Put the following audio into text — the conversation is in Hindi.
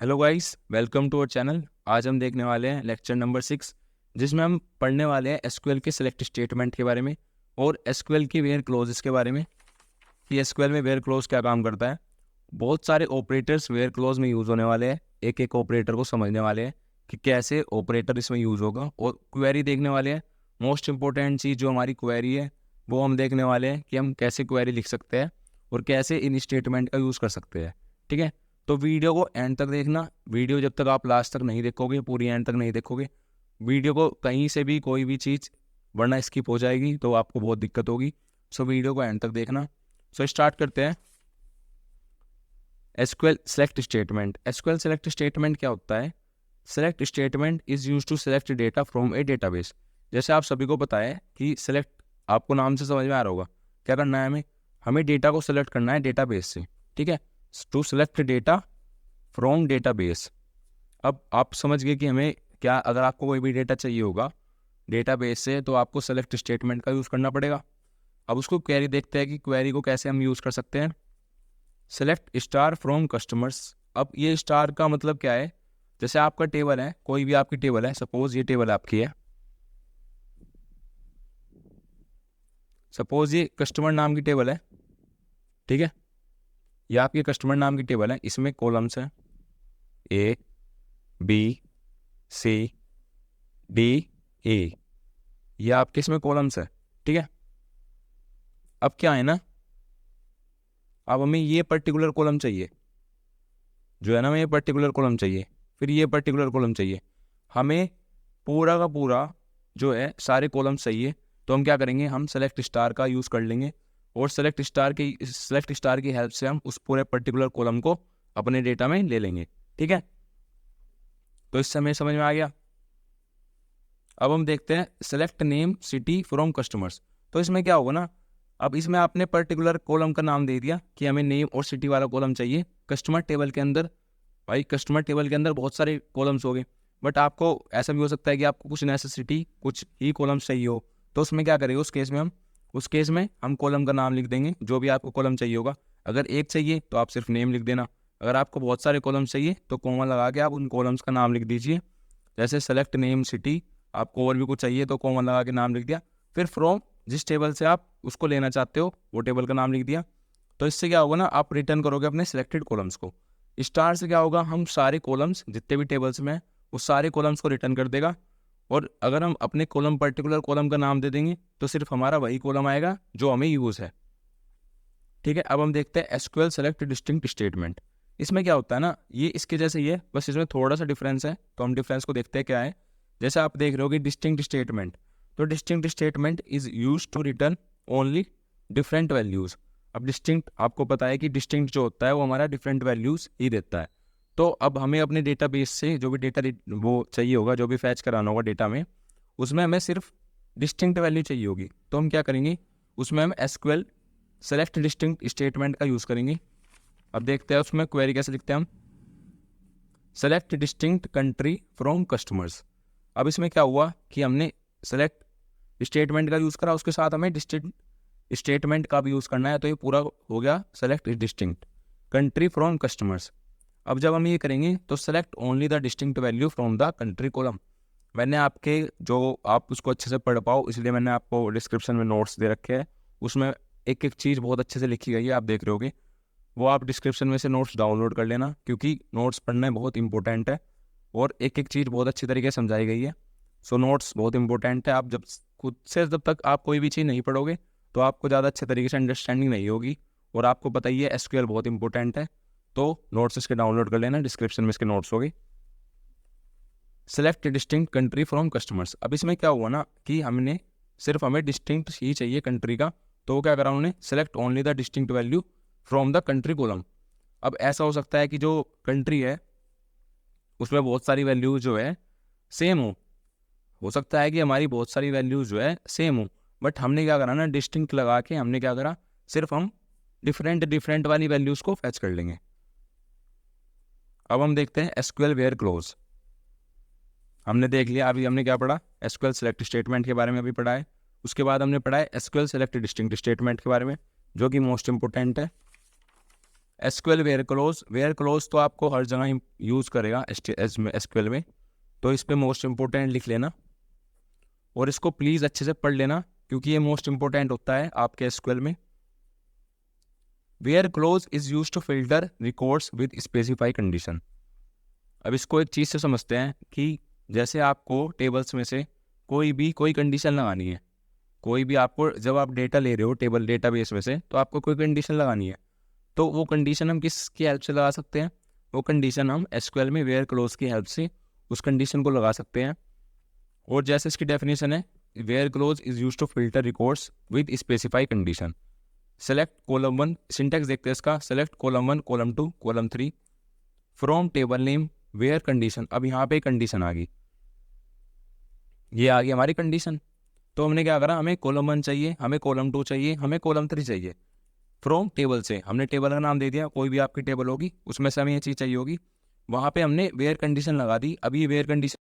Hello guys, welcome to our channel. आज हम देखने वाले हैं लेक्चर नंबर 6, जिसमें हम पढ़ने वाले हैं एसक्यूएल के सिलेक्ट स्टेटमेंट के बारे में और एसक्यूएल की वेयर क्लोजेस के बारे में कि एसक्यूएल में वेयर क्लोज क्या काम करता है। बहुत सारे ऑपरेटर्स वेयर क्लोज में यूज़ होने वाले हैं। एक एक ऑपरेटर को समझने वाले हैं कि कैसे ऑपरेटर इसमें यूज़ होगा और क्वेरी देखने वाले हैं। मोस्ट इंपॉर्टेंट चीज़ जो हमारी क्वेरी है वो हम देखने वाले हैं कि हम कैसे क्वेरी लिख सकते हैं और कैसे इन स्टेटमेंट का यूज़ कर सकते हैं। ठीक है, तो वीडियो को एंड तक देखना। वीडियो जब तक आप लास्ट तक नहीं देखोगे, पूरी एंड तक नहीं देखोगे, वीडियो को कहीं से भी कोई भी चीज़ वरना स्किप हो जाएगी तो आपको बहुत दिक्कत होगी। सो वीडियो को एंड तक देखना। सो स्टार्ट करते हैं। SQL select statement. SQL select statement क्या होता है? Select statement is use to select data from a database. जैसे आप सभी को पता है कि सेलेक्ट, आपको नाम से समझ में आ रहा होगा क्या करना है। हमें डेटा को सेलेक्ट करना है डेटाबेस से। ठीक है, to select data from database. अब आप समझ गए कि हमें क्या, अगर आपको कोई भी डेटा चाहिए होगा डेटाबेस से तो आपको सेलेक्ट स्टेटमेंट का यूज़ करना पड़ेगा। अब उसको क्वेरी देखते हैं कि क्वेरी को कैसे हम यूज़ कर सकते हैं। Select star from customers. अब ये स्टार का मतलब क्या है? जैसे आपका टेबल है, कोई भी आपकी टेबल है, सपोज ये टेबल आपकी है, सपोज ये कस्टमर नाम की टेबल है। ठीक है, ये आपकी कस्टमर नाम की टेबल है, इसमें कॉलम्स है A B C D A, ये आपके इसमें कॉलम्स है। ठीक है, अब क्या है ना, अब हमें ये पर्टिकुलर कॉलम चाहिए, जो है ना, हमें ये पर्टिकुलर कॉलम चाहिए, फिर ये पर्टिकुलर कॉलम चाहिए। हमें पूरा का पूरा जो है सारे कॉलम चाहिए, तो हम क्या करेंगे, हम सेलेक्ट स्टार का यूज़ कर लेंगे और सेलेक्ट स्टार की हेल्प से हम उस पूरे पर्टिकुलर कॉलम को अपने डेटा में ले लेंगे। ठीक है, तो इससे हमें समझ में आ गया। अब हम देखते हैं select name city from customers. तो इसमें क्या होगा ना, अब इसमें आपने पर्टिकुलर कॉलम का नाम दे दिया कि हमें नेम और सिटी वाला कॉलम चाहिए कस्टमर टेबल के अंदर। भाई कस्टमर टेबल के अंदर बहुत सारे कॉलम्स हो गए, बट आपको ऐसा भी हो सकता है कि आपको कुछ नेसेसिटी, कुछ ही कॉलम्स चाहिए हो, तो उसमें क्या करेंगे, उस केस में हम कॉलम का नाम लिख देंगे जो भी आपको कॉलम चाहिए होगा। अगर एक चाहिए तो आप सिर्फ नेम लिख देना, अगर आपको बहुत सारे कॉलम्स चाहिए तो कॉमा लगा के आप उन कॉलम्स का नाम लिख दीजिए। जैसे सेलेक्ट नेम सिटी, आपको और भी कुछ चाहिए तो कॉमा लगा के नाम लिख दिया, फिर फ्रॉम, जिस टेबल से आप उसको लेना चाहते हो वो टेबल का नाम लिख दिया। तो इससे क्या होगा ना, आप रिटर्न करोगे अपने सिलेक्टेड कॉलम्स को। स्टार से क्या होगा, हम सारे कॉलम्स जितने भी टेबल्स में हैं उस सारे कॉलम्स को रिटर्न कर देगा, और अगर हम अपने कॉलम पर्टिकुलर कॉलम का नाम दे देंगे तो सिर्फ हमारा वही कॉलम आएगा जो हमें यूज़ है। ठीक है, अब हम देखते हैं एसक्यूएल सेलेक्ट डिस्टिंक्ट स्टेटमेंट। इसमें क्या होता है ना, ये इसके जैसे ही है, बस इसमें थोड़ा सा डिफरेंस है, तो हम डिफरेंस को देखते हैं क्या है। जैसे आप देख रहे हो कि डिस्टिंक्ट स्टेटमेंट, तो distinct statement is use to return only different values. अब डिस्टिंक्ट, आपको पता है कि डिस्टिंक्ट जो होता है वो हमारा डिफरेंट वैल्यूज़ ही देता है। तो अब हमें अपने डेटाबेस से जो भी डेटा वो चाहिए होगा, जो भी फैच कराना होगा डेटा में, उसमें हमें सिर्फ डिस्टिंक्ट वैल्यू चाहिए होगी। तो हम क्या करेंगे, उसमें हम एसक्यूएल सेलेक्ट डिस्टिंक्ट स्टेटमेंट का यूज़ करेंगे। अब देखते हैं उसमें क्वेरी कैसे लिखते हैं हम। Select distinct country from customers. अब इसमें क्या हुआ कि हमने सेलेक्ट स्टेटमेंट का यूज़ करा, उसके साथ हमें डिस्टिंक्ट स्टेटमेंट का भी यूज़ करना है, तो ये पूरा हो गया select distinct country from customers. अब जब हम ये करेंगे तो select only the distinct value from the country column. मैंने आपके, जो आप उसको अच्छे से पढ़ पाओ इसलिए मैंने आपको डिस्क्रिप्शन में नोट्स दे रखे हैं, उसमें एक एक चीज़ बहुत अच्छे से लिखी गई है, आप देख रहे होगे। वो आप डिस्क्रिप्शन में से नोट्स डाउनलोड कर लेना, क्योंकि नोट्स पढ़ना बहुत इंपॉर्टेंट है और एक एक चीज़ बहुत अच्छी तरीके से समझाई गई है। सो नोट्स बहुत इंपॉर्टेंट है। आप जब खुद से, जब तक आप कोई भी चीज़ नहीं पढ़ोगे तो आपको ज़्यादा अच्छे तरीके से अंडरस्टैंडिंग नहीं होगी, और आपको पता ही है एसक्यूएल बहुत इंपॉर्टेंट है। तो नोट्स इसके डाउनलोड कर लेना, डिस्क्रिप्शन में इसके नोट्स होगी। Select distinct country from customers. अब इसमें क्या हुआ ना कि हमें डिस्टिंक्ट ही चाहिए कंट्री का, तो क्या करा उन्होंने, select only the distinct value from the country column. अब ऐसा हो सकता है कि जो कंट्री है उसमें बहुत सारी वैल्यूज जो है सेम हो सकता है कि हमारी बहुत सारी वैल्यूज जो है सेम हो, बट हमने क्या करा ना, डिस्टिंक्ट लगा के हमने क्या करा, सिर्फ हम डिफरेंट डिफरेंट वाली वैल्यूज को फैच कर लेंगे। अब हम देखते हैं एसक्यूएल वेयर क्लोज। हमने देख लिया, अभी हमने क्या पढ़ा, एसक्यूएल सेलेक्ट स्टेटमेंट के बारे में अभी पढ़ा है। उसके बाद हमने पढ़ा है एसक्यूएल सेलेक्ट डिस्टिंक्ट स्टेटमेंट के बारे में, जो कि मोस्ट इंपोर्टेंट है। एसक्यूएल वेयर क्लोज तो आपको हर जगह यूज़ करेगा एसक्यूएल में, तो इस पे मोस्ट इम्पोर्टेंट लिख लेना और इसको प्लीज़ अच्छे से पढ़ लेना क्योंकि ये मोस्ट इम्पोर्टेंट होता है आपके एसक्यूएल में। Where clause is use to filter records with specify condition. अब इसको एक चीज़ से समझते हैं कि जैसे आपको टेबल्स में से कोई कंडीशन लगानी है, कोई भी आपको जब आप डेटा ले रहे हो टेबल डेटाबेस में से तो आपको कोई कंडीशन लगानी है, तो वो कंडीशन हम किसकी हेल्प से लगा सकते हैं? वो कंडीशन हम एसक्यूएल में वेयर क्लोज की हेल्प से उस कंडीशन को लगा सकते हैं। और जैसे इसकी डेफिनेशन है, where clause is use to filter records with specify condition. Select column 1, syntax देखते हैं इसका, select column 1 column 2 column 3 from table name where condition. अब यहाँ पे कंडीशन आ गई, ये आ गई हमारी कंडीशन। तो हमने क्या करा, हमें कॉलम 1 चाहिए, हमें कॉलम 2 चाहिए, हमें कॉलम 3 चाहिए। फ्रॉम टेबल से हमने टेबल का नाम दे दिया, कोई भी आपकी टेबल होगी उसमें से हमें ये चीज़ चाहिए होगी, वहाँ पे हमने वेयर कंडीशन लगा दी। अभी वेयर कंडीशन